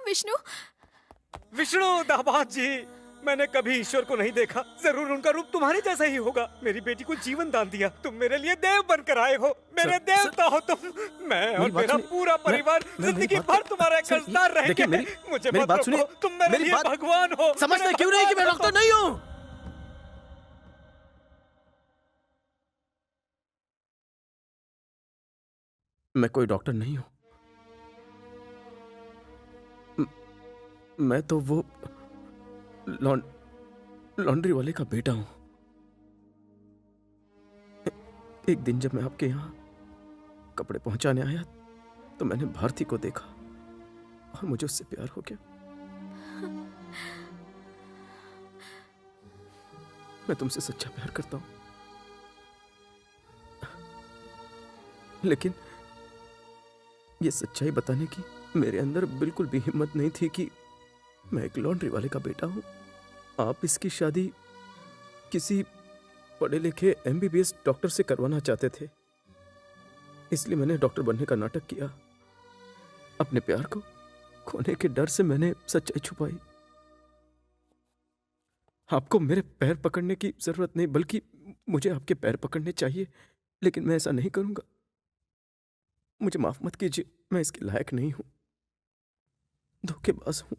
विष्णु। विष्णु दामाद जी, मैंने कभी ईश्वर को नहीं देखा, जरूर उनका रूप तुम्हारे जैसा ही होगा। मेरी बेटी को जीवन दान दिया, तुम मेरे लिए देव बनकर आए हो, मेरे देवता हो तुम। मैं और मेरा पूरा परिवार जिंदगी भर तुम्हारा कर्जदार रहेंगे। मुझे मत रोको, तुम मेरे लिए भगवान हो। समझते क्यों नहीं कि मैं डॉक्टर नहीं हूँ? मैं कोई डॉक्टर नहीं हूँ। मैं तो वो लॉन्ड्री वाले का बेटा हूं। एक दिन जब मैं आपके यहां कपड़े पहुंचाने आया तो मैंने भारती को देखा और मुझे उससे प्यार हो गया। मैं तुमसे सच्चा प्यार करता हूं, लेकिन यह सच्चाई बताने की मेरे अंदर बिल्कुल भी हिम्मत नहीं थी कि मैं एक लॉन्ड्री वाले का बेटा हूं। आप इसकी शादी किसी पढ़े लिखे एमबीबीएस डॉक्टर से करवाना चाहते थे, इसलिए मैंने डॉक्टर बनने का नाटक किया। अपने प्यार को खोने के डर से मैंने सच्चाई छुपाई। आपको मेरे पैर पकड़ने की जरूरत नहीं, बल्कि मुझे आपके पैर पकड़ने चाहिए, लेकिन मैं ऐसा नहीं करूंगा। मुझे माफ मत कीजिए, मैं इसके लायक नहीं हूं, धोखेबाज हूं।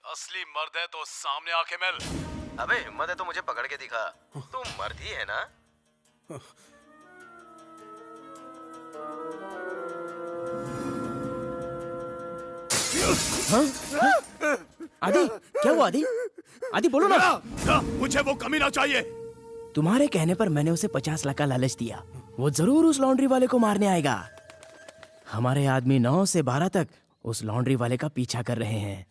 असली मर्द है तो सामने आके मिल। अबे हिम्मत है तो मुझे पकड़ के दिखा, तू मर्द ही है ना? आदि, क्या हुआ आदि? आदि बोलो ना। मुझे वो कमीना चाहिए। तुम्हारे कहने पर मैंने उसे 50 लाख का लालच दिया। वो जरूर उस लॉन्ड्री वाले को मारने आएगा। हमारे आदमी 9 से 12 तक उस लॉन्ड्री वाले का पीछा कर रहे हैं।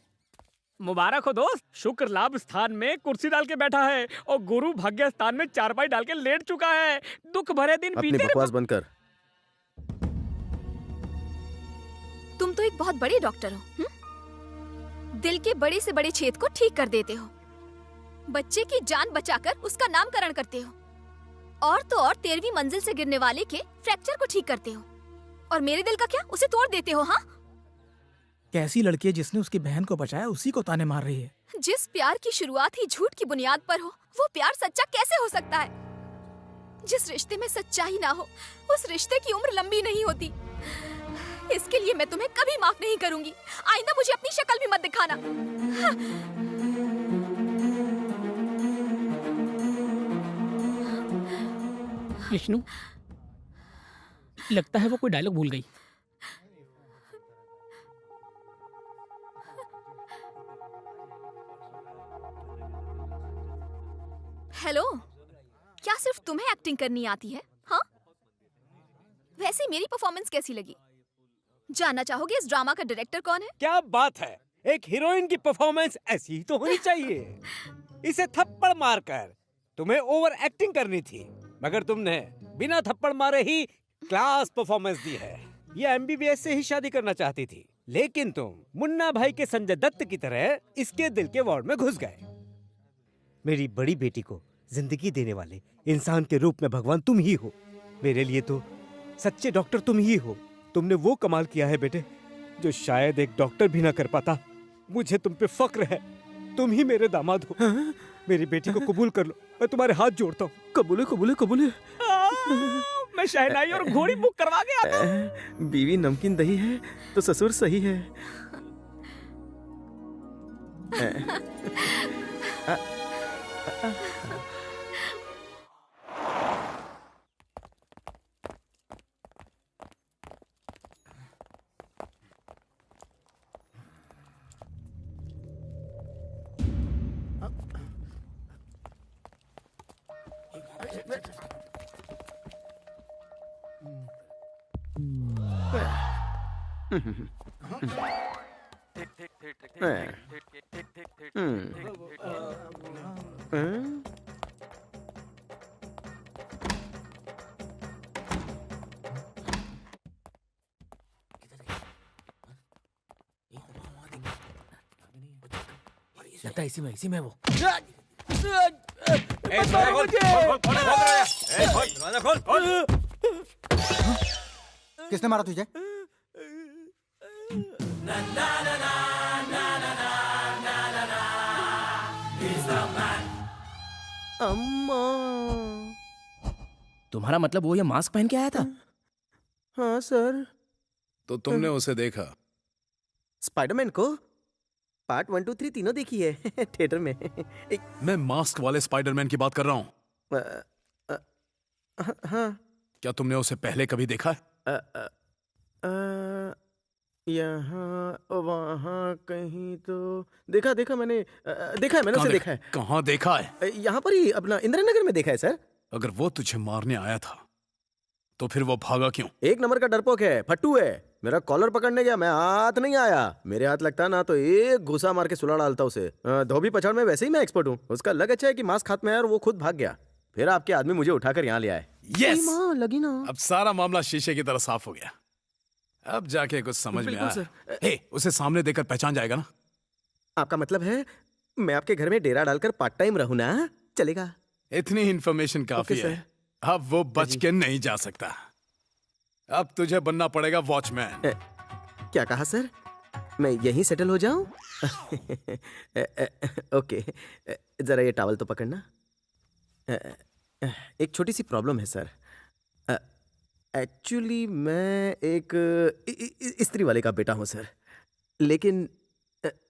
मुबारक हो दोस्त, शुक्र लाभ स्थान में कुर्सी डाल के बैठा है और गुरु भाग्य स्थान में चारपाई डाल के लेट चुका है। दुख भरे दिन अपनी बीते। बकवास बंद कर। तुम तो एक बहुत बड़े डॉक्टर हो, दिल के बड़े से बड़े छेद को ठीक कर देते हो, बच्चे की जान बचाकर उसका नामकरण करते हो, और तो और 13वीं मंजिल से गिरने वाले के फ्रैक्चर को ठीक करते हो, और मेरे दिल का क्या, उसे तोड़ देते हो। हाँ, कैसी लड़की है जिसने उसकी बहन को बचाया, उसी को ताने मार रही है। जिस प्यार की शुरुआत ही झूठ की बुनियाद पर हो, वो प्यार सच्चा कैसे हो सकता है? जिस रिश्ते में सच्चाई ना हो, उस रिश्ते की उम्र लंबी नहीं होती। इसके लिए मैं तुम्हें कभी माफ नहीं करूंगी। आइंदा मुझे अपनी शक्ल भी मत दिखाना। विष्णु, लगता है वो कोई डायलॉग भूल गई। हेलो, क्या सिर्फ तुम्हें एक्टिंग करनी आती है? हाँ, वैसे मेरी परफॉर्मेंस कैसी लगी? जानना चाहोगे इस ड्रामा का डायरेक्टर कौन है? क्या बात है, एक हीरोइन की परफॉर्मेंस ऐसी ही तो होनी चाहिए। इसे थप्पड़ मारकर तुम्हें ओवर एक्टिंग करनी थी, मगर तुमने बिना थप्पड़ मारे ही क्लास परफॉर्मेंस दी है। ये एमबीबीएस से ही शादी करना चाहती थी, लेकिन तुम मुन्ना भाई के संजय दत्त की तरह इसके दिल के वार्ड में घुस गए। मेरी बड़ी बेटी को जिंदगी देने वाले इंसान के रूप में भगवान तुम ही हो। मेरे लिए तो सच्चे डॉक्टर तुम ही हो। तुमने वो कमाल किया है बेटे, जो शायद एक डॉक्टर भी ना कर पाता। मुझे तुम पे फक्र है, तुम ही मेरे दामाद हो। मेरी बेटी को कबूल कर लो, मैं तुम्हारे हाथ जोड़ता हूँ। कबूले कबूले कबूले। मैं शहनाई और घोड़ी बुक करवा के आता हूँ। बीवी नमकीन दही है तो ससुर सही है। लगता है इसी में वो। किसने मारा तुझे? अम्मा। तुम्हारा मतलब वो ये मास्क पहन के आया था? हाँ सर। तो तुमने उसे देखा? स्पाइडरमैन को पार्ट 1, 2, 3 तीनों देखी है थिएटर में। मैं मास्क वाले स्पाइडरमैन की बात कर रहा हूँ। हाँ। क्या तुमने उसे पहले कभी देखा है? यहाँ वहाँ कहीं तो देखा मैंने। देखा है मैंने उसे देखा है। कहाँ देखा है? यहाँ पर ही अपना इंदिरा नगर में देखा है सर। अगर वो तुझे मारने आया था तो फिर वो भागा क्यों? 1 नंबर का डरपोक है, फट्टू है। मेरा कॉलर पकड़ने गया, मैं हाथ नहीं आया। मेरे हाथ लगता ना तो एक घुसा मार के सुला डालता उसे। धोबी पछाड़ में वैसे ही मैं एक्सपर्ट हूँ। उसका लग अच्छा है कि मास्क हाथ में है और वो खुद भाग गया। फिर आपके आदमी मुझे उठाकर यहाँ ले आए। यस, लगी ना। अब सारा मामला शीशे की तरह साफ हो गया। अब जाके कुछ समझ में बिल्कुल आया। सर। हे, उसे सामने देखकर पहचान जाएगा ना? आपका मतलब है मैं आपके घर में डेरा डालकर पार्ट टाइम रहूं ना? चलेगा। इतनी इन्फॉर्मेशन काफी ओके, है। सर। अब वो बच के नहीं जा सकता। अब तुझे बनना पड़ेगा वॉचमैन। क्या कहा सर? मैं यहीं सेटल हो जाऊं? ओके, जरा ये टॉवल तो पकड़ना। एक छोटी सी प्रॉब्लम है सर। एक्चुअली मैं एक स्त्री वाले का बेटा हूं सर। लेकिन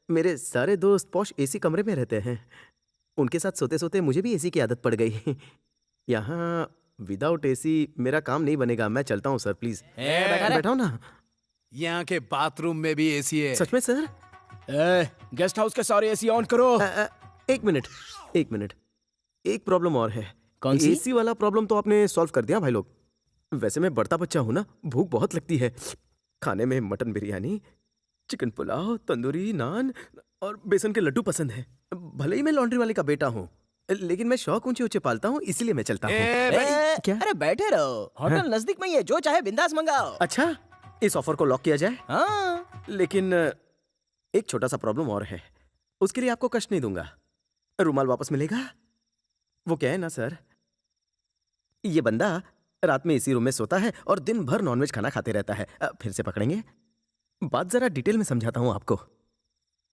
मेरे सारे दोस्त पॉश एसी कमरे में रहते हैं। उनके साथ सोते सोते मुझे भी एसी की आदत पड़ गई। यहाँ विदाउट एसी मेरा काम नहीं बनेगा। मैं चलता हूँ सर, प्लीज। बैठाओ ना। यहाँ के बाथरूम में भी एसी है। सच में सर? गेस्ट हाउस के सारे एसी ऑन करो। एक मिनट। एक प्रॉब्लम और है। कौन सी? एसी वाला प्रॉब्लम तो आपने सॉल्व कर दिया भाई लोग। वैसे मैं बढ़ता बच्चा हूं ना, भूख बहुत लगती है। खाने में मटन बिरयानी, चिकन पुलाव, तंदूरी नान और बेसन के लड्डू पसंद है। भले ही मैं लॉन्ड्री वाले का बेटा हूँ, लेकिन मैं शौक ऊंचे ऊंचे पालता हूँ, इसीलिए मैं चलता हूँ। क्या? अरे बैठे रहो, होटल नजदीक में ही है, जो चाहे बिंदास मंगाओ। अच्छा, इस ऑफर को लॉक किया जाए। हाँ। लेकिन एक छोटा सा प्रॉब्लम और है। उसके लिए आपको कष्ट नहीं दूंगा। रुमाल वापस मिलेगा? वो क्या है ना सर, ये बंदा रात में इसी रूम में सोता है और दिन भर नॉनवेज खाना खाते रहता है। फिर से पकड़ेंगे। बात जरा डिटेल में समझाता हूं आपको।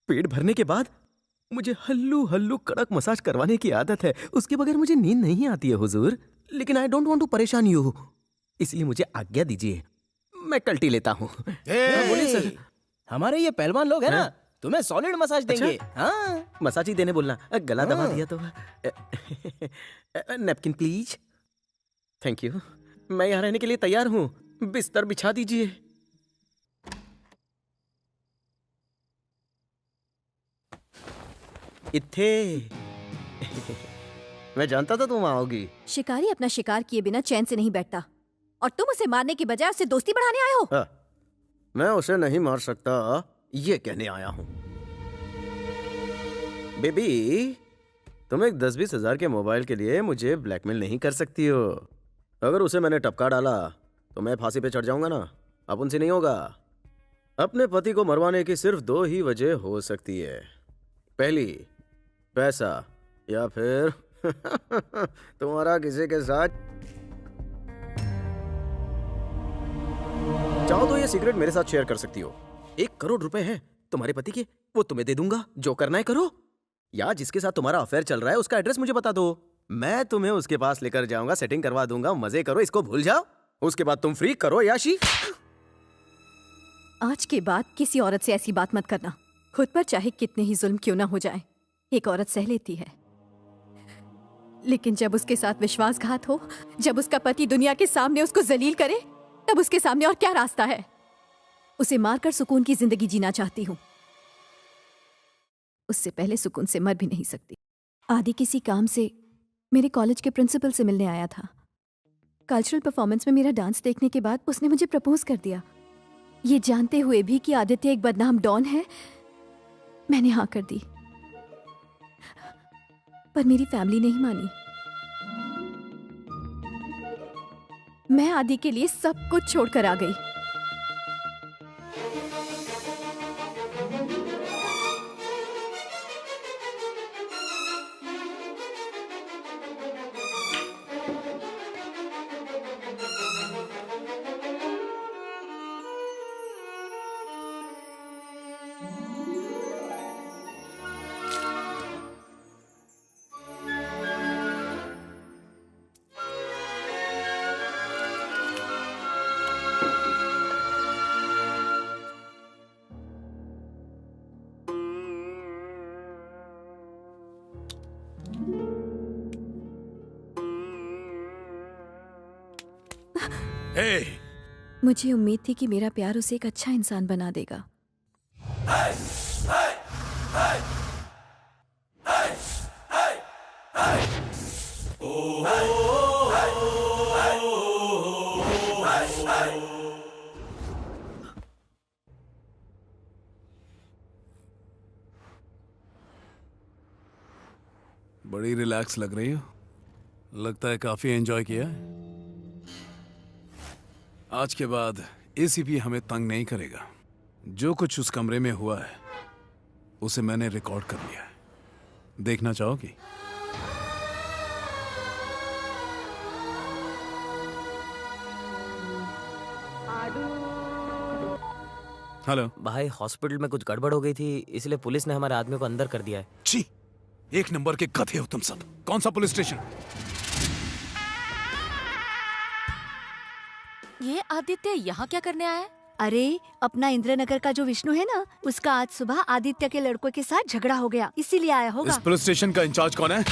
पेट भरने के बाद मुझे हल्लू हल्लू कड़क मसाज करवाने की आदत है। उसके बगैर मुझे नींद नहीं आती है हुजूर। लेकिन आई डोंट वांट टू परेशान यू, इसलिए मुझे आज्ञा दीजिए, मैं कल्टी लेता हूँ। बोलिए सर। हमारे ये पहलवान लोग हैं ना, हाँ? तुम्हें सॉलिड मसाज देंगे। हाँ। मसाज ही देने बोलना, गला दबा दिया तो। Napkin please. Thank you. मैं यहाँ रहने के लिए तैयार हूँ। बिस्तर बिछा दीजिए। इत्थे। मैं जानता था तुम आओगी। शिकारी अपना शिकार किए बिना चैन से नहीं बैठता, और तुम उसे मारने की बजाय उससे दोस्ती बढ़ाने आए हो। मैं उसे नहीं मार सकता, ये कहने आया हूँ। बेबी, तुम एक 10-20 हजार के मोबाइल के लिए मुझे ब्लैकमेल नहीं कर सकती हो। अगर उसे मैंने टपका डाला तो मैं फांसी पे चढ़ जाऊंगा ना। अब उनसे नहीं होगा। अपने पति को मरवाने की सिर्फ 2 ही वजह हो सकती है। पहली, पैसा, या फिर तुम्हारा किसी के साथ। चाहो तो ये सीक्रेट मेरे साथ शेयर कर सकती हो। 1 करोड़ रुपए है तुम्हारे पति के, वो तुम्हें दे दूंगा। जो करना है करो। या जिसके साथ तुम्हारा अफेयर चल रहा है उसका एड्रेस मुझे बता दो, मैं तुम्हें उसके पास लेकर जाऊंगा, सेटिंग करवा दूंगा। मजे करो, इसको भूल जाओ। उसके बाद तुम फ्री करो याशी। आज के बाद किसी औरत से ऐसी बात मत करना। खुद पर चाहे कितने ही जुल्म क्यों ना हो जाए, एक औरत सह लेती है, लेकिन जब उसके साथ विश्वासघात हो, जब उसका पति दुनिया के सामने उसको जलील करे, तब उसके सामने और क्या रास्ता है? उसे मारकर सुकून की जिंदगी जीना चाहती हूँ। उससे पहले सुकून से मर भी नहीं सकती। आदि किसी काम से मेरे कॉलेज के प्रिंसिपल से मिलने आया था। कल्चरल परफॉर्मेंस में मेरा डांस देखने के बाद उसने मुझे प्रपोज कर दिया। ये जानते हुए भी कि आदित्य एक बदनाम डॉन है, मैंने हाँ कर दी। पर मेरी फैमिली नहीं मानी। मैं आदि के लिए सब कुछ छोड़कर आ गई। Hey, मुझे उम्मीद थी कि मेरा प्यार उसे एक अच्छा इंसान बना देगा। बड़ी रिलैक्स लग रही हो। लगता है काफी एंजॉय किया है। आज के बाद एसीपी हमें तंग नहीं करेगा। जो कुछ उस कमरे में हुआ है उसे मैंने रिकॉर्ड कर लिया है। देखना चाहोगी? हेलो भाई, हॉस्पिटल में कुछ गड़बड़ हो गई थी, इसलिए पुलिस ने हमारे आदमी को अंदर कर दिया है। छी, एक नंबर के गधे हो तुम सब। कौन सा पुलिस स्टेशन? ये आदित्य यहाँ क्या करने आया है? अरे, अपना इंद्रनगर का जो विष्णु है ना, उसका आज सुबह आदित्य के लड़कों के साथ झगड़ा हो गया, इसीलिए आया होगा। इस पुलिस स्टेशन का इंचार्ज कौन है?